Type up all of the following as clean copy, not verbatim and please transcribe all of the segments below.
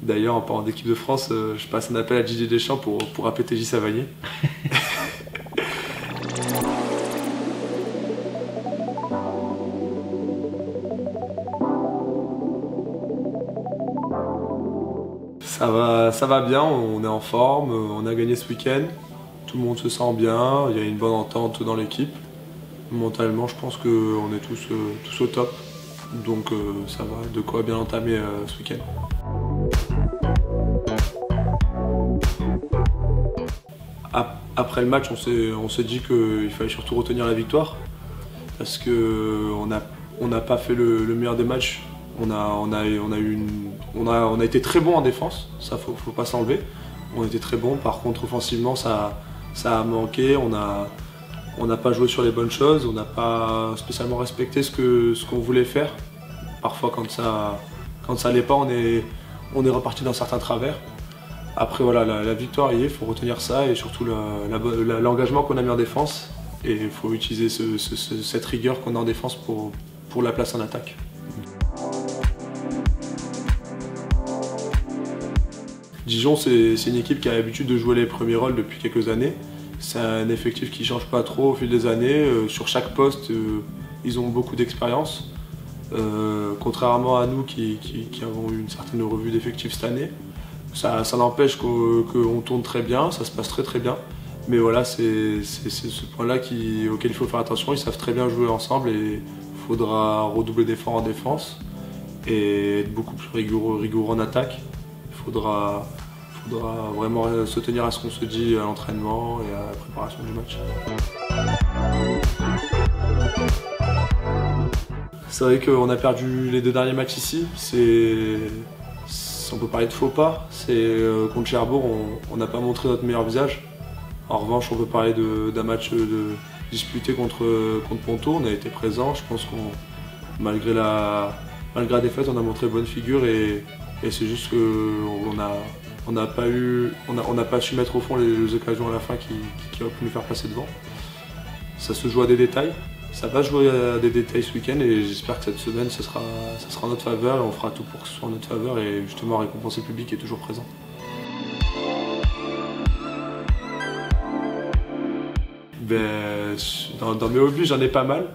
D'ailleurs, en parlant d'équipe de France, je passe un appel à Didier Deschamps pour appeler TJ Savanier. Ça va bien, on est en forme, on a gagné ce week-end, tout le monde se sent bien, il y a une bonne entente dans l'équipe. Mentalement, je pense qu'on est tous au top, donc ça va, de quoi bien entamer ce week-end. Après le match, on s'est dit qu'il fallait surtout retenir la victoire, parce qu'on n'a pas fait le meilleur des matchs. On a été très bon en défense, ça faut pas s'enlever. On était très bon, par contre offensivement ça a manqué, on n'a pas joué sur les bonnes choses, on n'a pas spécialement respecté ce qu'on voulait faire. Parfois quand ça allait pas, on est reparti dans certains travers. Après voilà, la victoire y est, il faut retenir ça et surtout l'engagement qu'on a mis en défense. Et il faut utiliser cette rigueur qu'on a en défense pour la place en attaque. Dijon, c'est une équipe qui a l'habitude de jouer les premiers rôles depuis quelques années. C'est un effectif qui ne change pas trop au fil des années. Sur chaque poste, ils ont beaucoup d'expérience. Contrairement à nous qui avons eu une certaine revue d'effectifs cette année. Ça n'empêche qu'on tourne très bien, ça se passe très bien. Mais voilà, c'est ce point-là auquel il faut faire attention. Ils savent très bien jouer ensemble et il faudra redoubler d'efforts en défense et être beaucoup plus rigoureux en attaque. Il faudra vraiment se tenir à ce qu'on se dit à l'entraînement et à la préparation du match. C'est vrai qu'on a perdu les 2 derniers matchs ici. On peut parler de faux pas. Contre Cherbourg, on n'a pas montré notre meilleur visage. En revanche, on peut parler d'un match disputé contre Ponto. On a été présent. Je pense malgré la défaite, on a montré bonne figure et c'est juste qu'on n'a pas su mettre au fond les occasions à la fin qui auraient pu nous faire passer devant. Ça se joue à des détails. Ça va jouer à des détails ce week-end et j'espère que cette semaine, ça sera en notre faveur et on fera tout pour que ce soit en notre faveur et justement récompenser le public qui est toujours présent. Dans mes hobbies, j'en ai pas mal.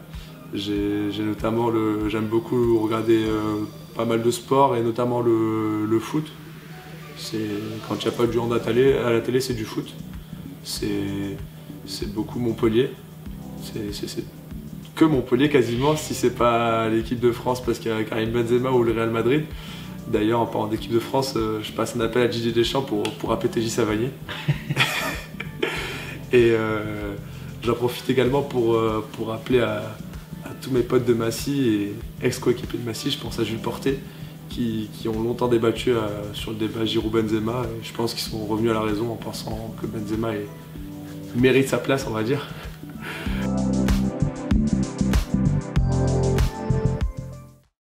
J'aime beaucoup regarder pas mal de sports et notamment le foot. Quand il n'y a pas de jeu à la télé, c'est du foot. C'est beaucoup Montpellier. C'est que Montpellier quasiment, si c'est pas l'équipe de France parce qu'il y a Karim Benzema ou le Real Madrid. D'ailleurs, en parlant d'équipe de France, je passe un appel à Didier Deschamps pour appeler TJ Savanier. Et j'en profite également pour appeler à tous mes potes de Massy et ex-coéquipiers de Massy, je pense à Jules Porté, qui ont longtemps débattu sur le débat Giroud-Benzema. Et je pense qu'ils sont revenus à la raison en pensant que Benzema mérite sa place, on va dire.